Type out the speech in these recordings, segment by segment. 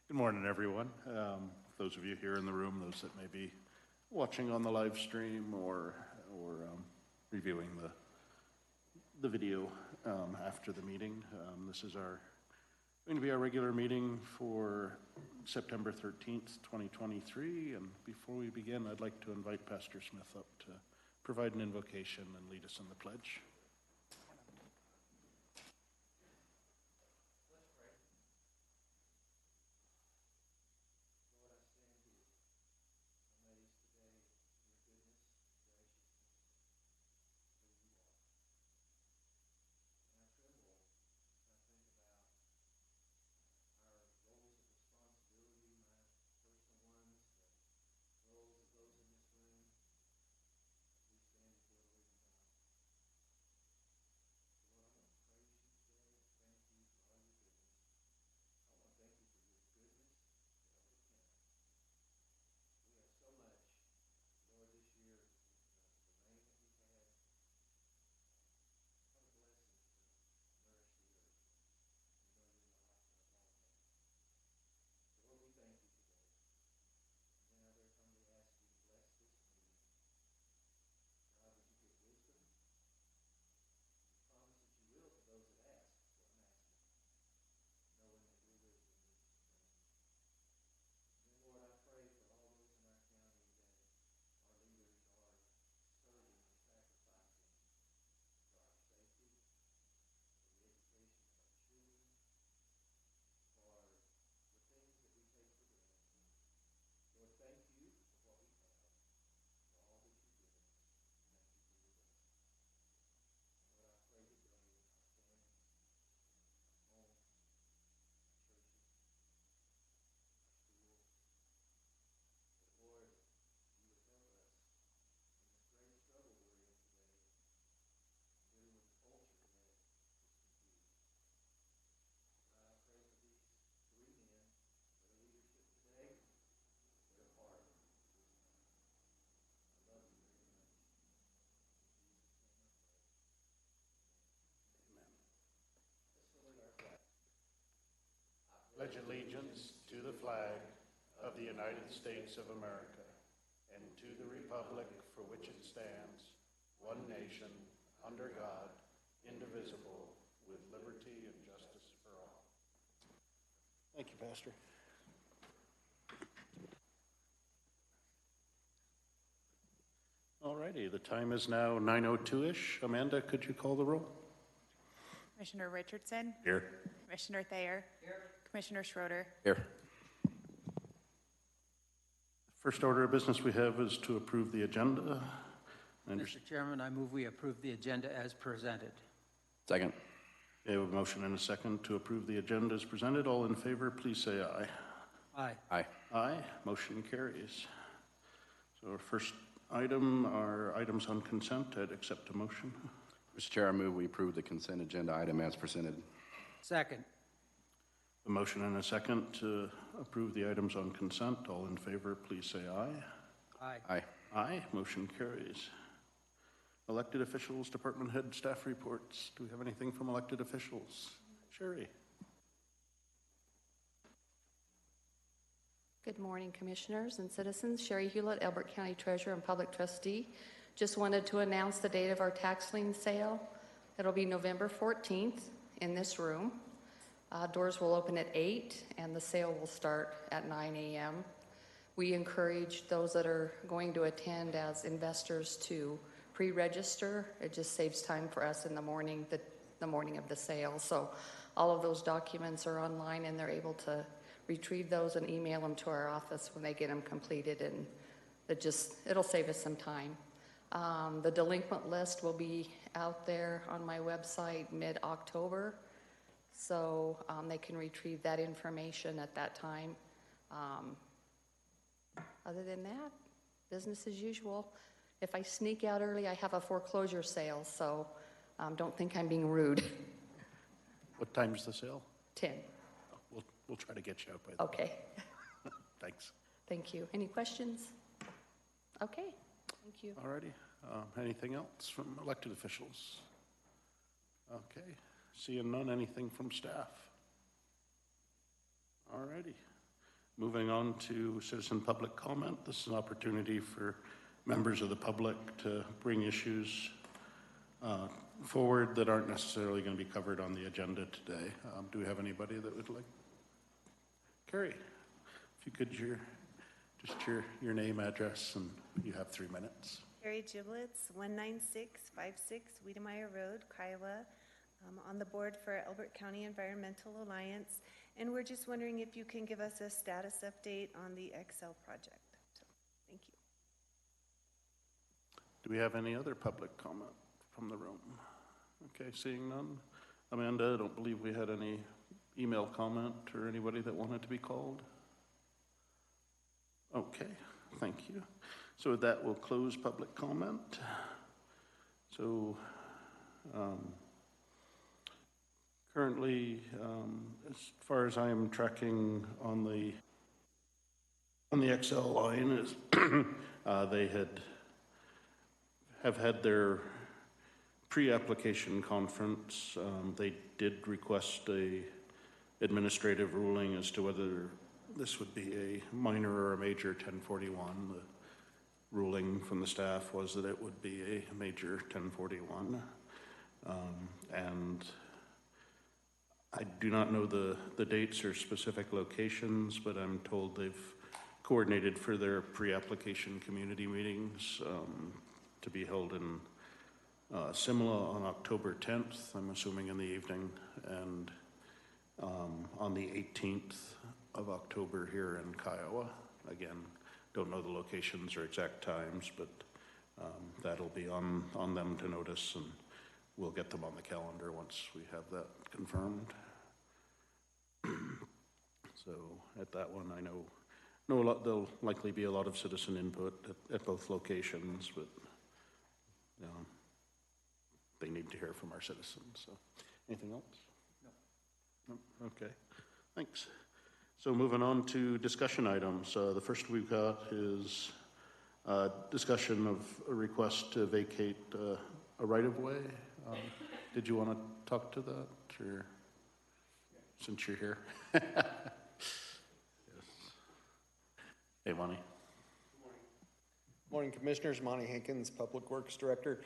Good morning, everyone. Those of you here in the room, those that may be watching on the live stream or reviewing the video after the meeting. This is going to be our regular meeting for September 13th, 2023. And before we begin, I'd like to invite Pastor Smith up to provide an invocation and lead us in the pledge. Pledge allegiance to the flag of the United States of America and to the republic for which it stands, one nation, under God, indivisible, with liberty and justice for all. Thank you, Pastor. All righty, the time is now 9:02-ish. Amanda, could you call the roll? Commissioner Richardson? Here. Commissioner Thayer? Here. Commissioner Schroeder? Here. First order of business we have is to approve the agenda. Mr. Chairman, I move we approve the agenda as presented. Second. We have a motion and a second to approve the agenda as presented. All in favor, please say aye. Aye. Aye. Aye. Motion carries. So our first item are items on consent. I'd accept a motion. Mr. Chair, I move we approve the consent agenda item as presented. Second. A motion and a second to approve the items on consent. All in favor, please say aye. Aye. Aye. Aye. Motion carries. Elected officials, department head, staff reports. Do we have anything from elected officials? Sherry. Good morning, commissioners and citizens. Sherry Hewlett, Elbert County Treasurer and Public Trustee. Just wanted to announce the date of our tax lien sale. It'll be November 14th in this room. Doors will open at 8 and the sale will start at 9 a.m. We encourage those that are going to attend as investors to pre-register. It just saves time for us in the morning, the morning of the sale. So all of those documents are online and they're able to retrieve those and email them to our office when they get them completed, and it'll save us some time. The delinquent list will be out there on my website mid-October, so they can retrieve that information at that time. Other than that, business as usual. If I sneak out early, I have a foreclosure sale, so don't think I'm being rude. What time's the sale? 10. We'll try to get you out by then. Okay. Thanks. Thank you. Any questions? Okay. Thank you. All righty. Anything else from elected officials? Okay. Seeing none, anything from staff? All righty. Moving on to citizen public comment. This is an opportunity for members of the public to bring issues forward that aren't necessarily going to be covered on the agenda today. Do we have anybody that would like? Carrie, if you could your name, address, and you have 3 minutes. Carrie Giblets, 19656 Wiedemeyer Road, Kiowa, on the board for Elbert County Environmental Alliance. And we're just wondering if you can give us a status update on the XL project. So, thank you. Do we have any other public comment from the room? Okay, seeing none. Amanda, I don't believe we had any email comment or anybody that wanted to be called. Okay, thank you. So with that, we'll close public comment. So currently, as far as I am tracking on the XL line, is they have had their pre-application conference. They did request a administrative ruling as to whether this would be a minor or a major 1041. The ruling from the staff was that it would be a major 1041. And I do not know the dates or specific locations, but I'm told they've coordinated for their pre-application community meetings to be held in Simla on October 10th, I'm assuming in the evening, and on the 18th of October here in Kiowa. Again, don't know the locations or exact times, but that'll be on them to notice, and we'll get them on the calendar once we have that confirmed. So at that one, I know a lot, there'll likely be a lot of citizen input at both locations, but they need to hear from our citizens. So anything else? No. Okay, thanks. So moving on to discussion items. The first we've got is discussion of a request to vacate a right-of-way. Did you want to talk to that, or since you're here? Yes. Hey, Monty. Morning, Commissioners. Monty Hankins, Public Works Director.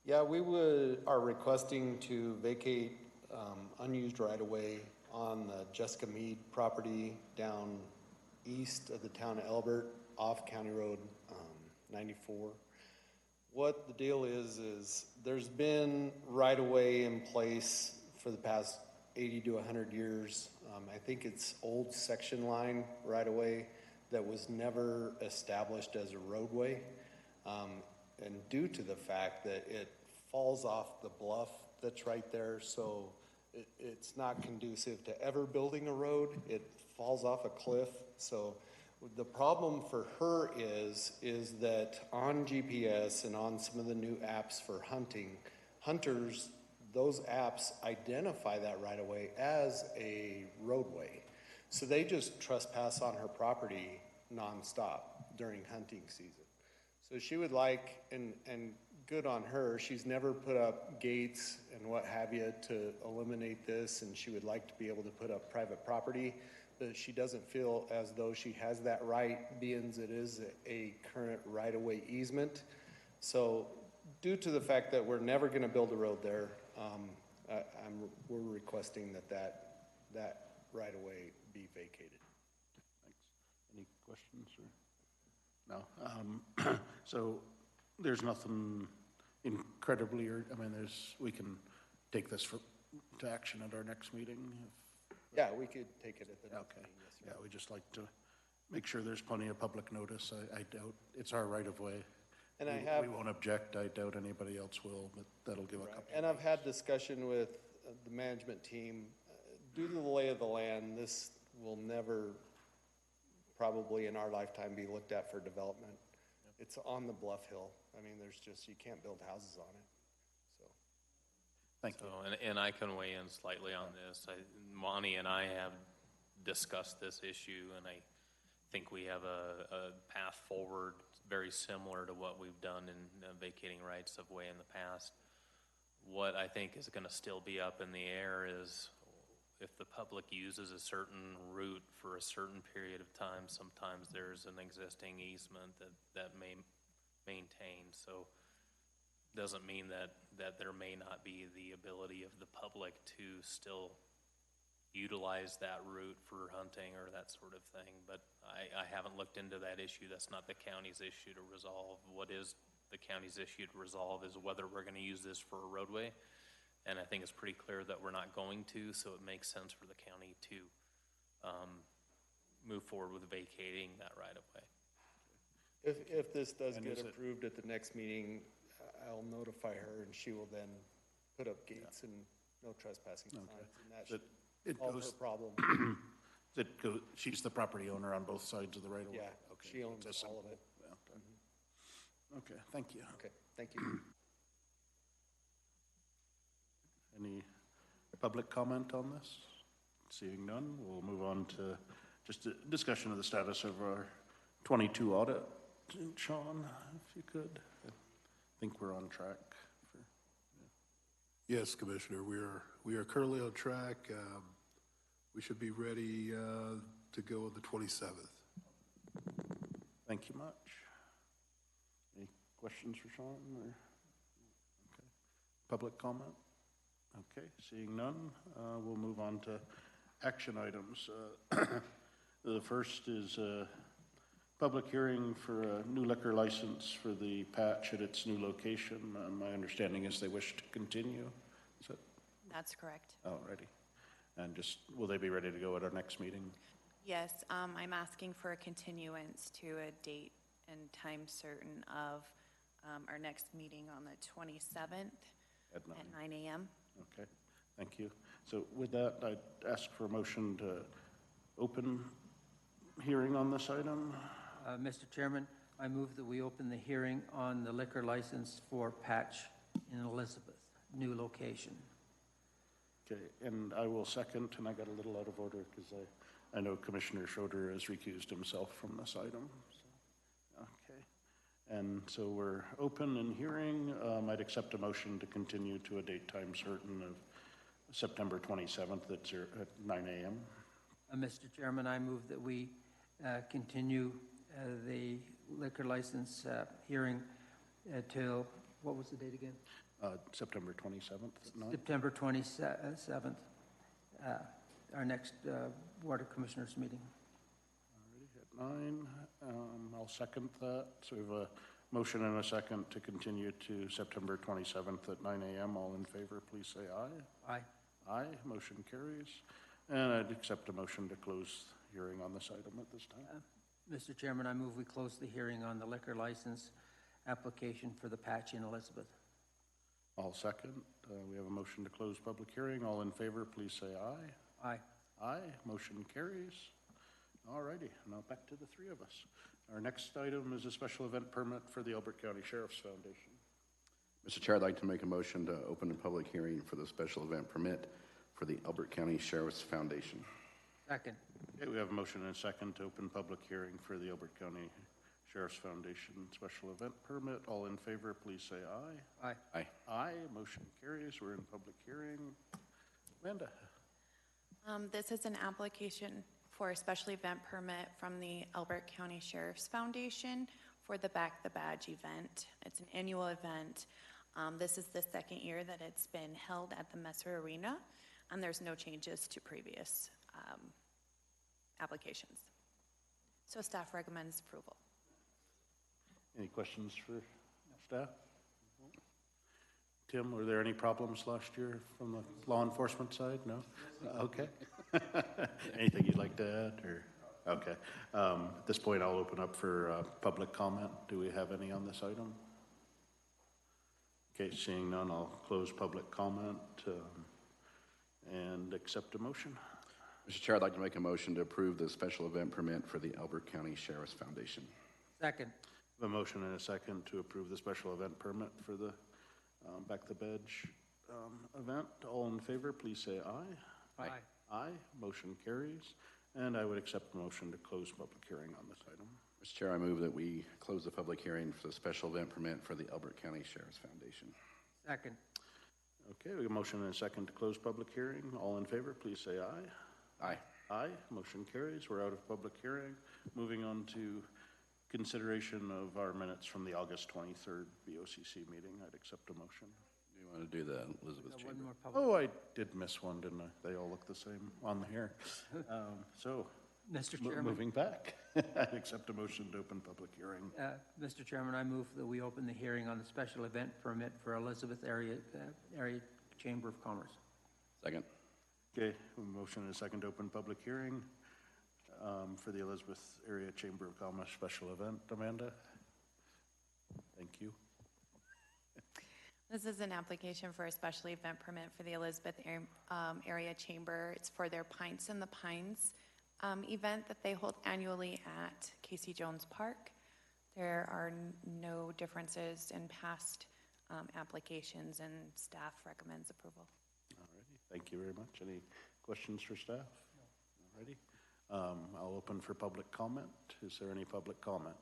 Yeah, we are requesting to vacate unused right-of-way on the Jessica Mead property down east of the town of Elbert, off County Road 94. What the deal is there's been right-of-way in place for the past 80 to 100 years. I think it's old section line right-of-way that was never established as a roadway. And due to the fact that it falls off the bluff that's right there, so it's not conducive to ever building a road. It falls off a cliff. So the problem for her is that on GPS and on some of the new apps for hunters, those apps identify that right away as a roadway. So they just trespass on her property nonstop during hunting season. So she would like, and good on her, she's never put up gates and what have you to eliminate this, and she would like to be able to put up private property, but she doesn't feel as though she has that right, being it is a current right-of-way easement. So due to the fact that we're never going to build a road there, we're requesting that right-of-way be vacated. Thanks. Any questions? Or? No. So there's nothing incredibly, we can take this to action at our next meeting. Yeah, we could take it at the next meeting. Yes, sir. Yeah, we just like to make sure there's plenty of public notice. I doubt it's our right of way. And we won't object. I doubt anybody else will, but that'll give a couple. And I've had discussion with the management team. Due to the lay of the land, this will never probably in our lifetime be looked at for development. Yep. It's on the bluff hill. You can't build houses on it. So, thank you. And I can weigh in slightly on this. Monty and I have discussed this issue, and I think we have a path forward very similar to what we've done in vacating rights of way in the past. What I think is going to still be up in the air is if the public uses a certain route for a certain period of time, sometimes there's an existing easement that may maintain. So doesn't mean that there may not be the ability of the public to still utilize that route for hunting or that sort of thing. But I haven't looked into that issue. That's not the county's issue to resolve. What is the county's issue to resolve is whether we're going to use this for a roadway. And I think it's pretty clear that we're not going to, so it makes sense for the county to move forward with vacating that right of way. If this does And get is it- approved at the next meeting, I'll notify her and she will then put up gates and no trespassing signs. And that should It solve her goes, problem. she's the property owner on both sides of the right of way? Yeah, Okay. she owns It's a all of simple- it. yeah. Okay, thank you. Okay, thank you. Any public comment on this? Seeing none, we'll move on to just a discussion of the status of our 22 audit. Sean, if you could, I think we're on track. Yes, Commissioner, we are currently on track. We should be ready to go on the 27th. Thank you much. Any questions for Sean? Or? Okay. Public comment? Okay, seeing none, we'll move on to action items. The first is a public hearing for a new liquor license for the Patch at its new location. My understanding is they wish to continue. Is that That's correct. already? And just, will they be ready to go at our next meeting? Yes, I'm asking for a continuance to a date and time certain of our next meeting on the 27th At at 9. 9 a.m. Okay, thank you. So with that, I'd ask for a motion to open hearing on this item. Mr. Chairman, I move that we open the hearing on the liquor license for Patch in Elizabeth, new location. Okay, and I will second, and I got a little out of order because I know Commissioner Schroeder has recused himself from this item. So, okay, and so we're open and hearing. I'd accept a motion to continue to a date time certain of September 27th at 9 a.m. Mr. Chairman, I move that we continue the liquor license hearing till, what was the date again? September 27th at 9. September 27th, our next Board of Commissioners meeting. At 9, I'll second that. So we have a motion and a second to continue to September 27th at 9 a.m. All in favor, please say aye. Aye. Aye, motion carries. And I'd accept a motion to close hearing on this item at this time. Mr. Chairman, I move we close the hearing on the liquor license application for the Patch in Elizabeth. I'll second. We have a motion to close public hearing. All in favor, please say aye. Aye. Aye, motion carries. All righty, now back to the three of us. Our next item is a special event permit for the Elbert County Sheriff's Foundation. Mr. Chair, I'd like to make a motion to open a public hearing for the special event permit for the Elbert County Sheriff's Foundation. Second. Okay, we have a motion and a second to open public hearing for the Elbert County Sheriff's Foundation special event permit. All in favor, please say aye. Aye. Aye. Aye, motion carries. We're in public hearing. Amanda? This is an application for a special event permit from the Elbert County Sheriff's Foundation for the Back the Badge event. It's an annual event. This is the second year that it's been held at the Messer Arena, and there's no changes to previous applications. So staff recommends approval. Any questions for staff? Tim, were there any problems last year from the law enforcement side? No? Okay. Anything you'd like to add, or? Okay. At this point, I'll open up for public comment. Do we have any on this item? Okay, seeing none, I'll close public comment and accept a motion. Mr. Chair, I'd like to make a motion to approve the special event permit for the Elbert County Sheriff's Foundation. Second. A motion and a second to approve the special event permit for the Back the Badge event. All in favor, please say aye. Aye. Aye, motion carries. And I would accept the motion to close public hearing on this item. Mr. Chair, I move that we close the public hearing for the special event permit for the Elbert County Sheriff's Foundation. Second. Okay, we have a motion and a second to close public hearing. All in favor, please say aye. Aye. Aye, motion carries. We're out of public hearing. Moving on to consideration of our minutes from the August 23rd BOCC meeting. I'd accept a motion. Do you want to do the Elizabeth One Chamber? more public. Oh, I did miss one, didn't I? They all look the same on here. So, Mr. Chairman, moving back, I'd accept a motion to open public hearing. Mr. Chairman, I move that we open the hearing on the special event permit for Elizabeth Area Chamber of Commerce. Second. Okay, a motion and a second to open public hearing for the Elizabeth Area Chamber of Commerce special event. Amanda? Thank you. This is an application for a special event permit for the Elizabeth Area Chamber. It's for their Pints in the Pines event that they hold annually at Casey Jones Park. There are no differences in past applications, and staff recommends approval. Alrighty, thank you very much. Any questions for staff? No. Alrighty. I'll open for public comment. Is there any public comment?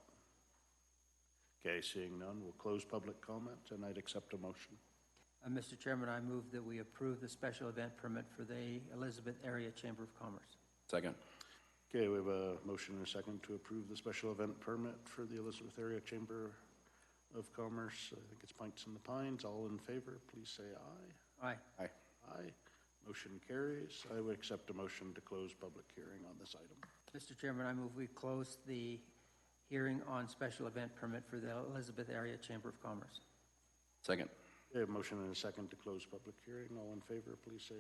Okay, seeing none, we'll close public comment, and I'd accept a motion. Mr. Chairman, I move that we approve the special event permit for the Elizabeth Area Chamber of Commerce. Second. Okay, we have a motion and a second to approve the special event permit for the Elizabeth Area Chamber of Commerce. I think it's Pints in the Pines. All in favor, please say aye. Aye. Aye. Aye. Motion carries. I would accept a motion to close public hearing on this item. Mr. Chairman, I move we close the hearing on special event permit for the Elizabeth Area Chamber of Commerce. Second. We have a motion and a second to close public hearing. All in favor, please say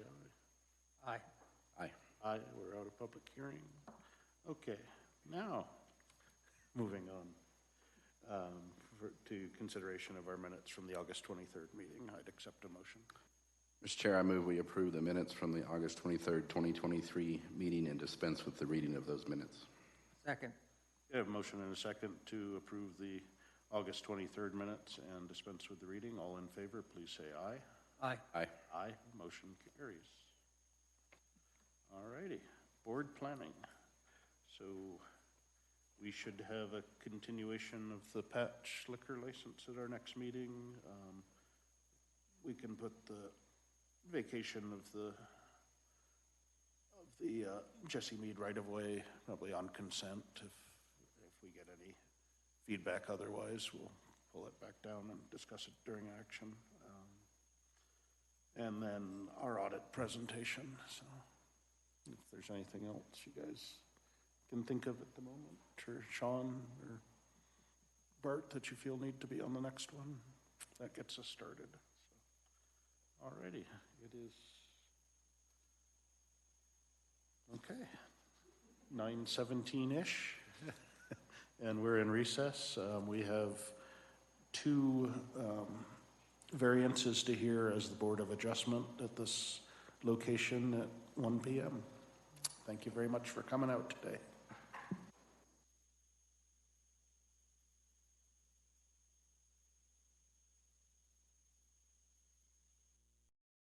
aye. Aye. Aye. Aye, we're out of public hearing. Okay, now, moving on to consideration of our minutes from the August 23rd meeting. I'd accept a motion. Mr. Chair, I move we approve the minutes from the August 23rd, 2023 meeting and dispense with the reading of those minutes. Second. We have a motion and a second to approve the August 23rd minutes and dispense with the reading. All in favor, please say aye. Aye. Aye. Aye, motion carries. All righty, board planning. So we should have a continuation of the patch liquor license at our next meeting. We can put the vacation of the Jesse Mead right-of-way probably on consent. If we get any feedback otherwise, we'll pull it back down and discuss it during action. And then our audit presentation. So if there's anything else you guys can think of at the moment, or Sean or Bart, that you feel need to be on the next one, that gets us started. So, alrighty, it is okay, 9:17-ish, and we're in recess. We have two variances to hear as the Board of Adjustment at this location at 1 p.m. Thank you very much for coming out today.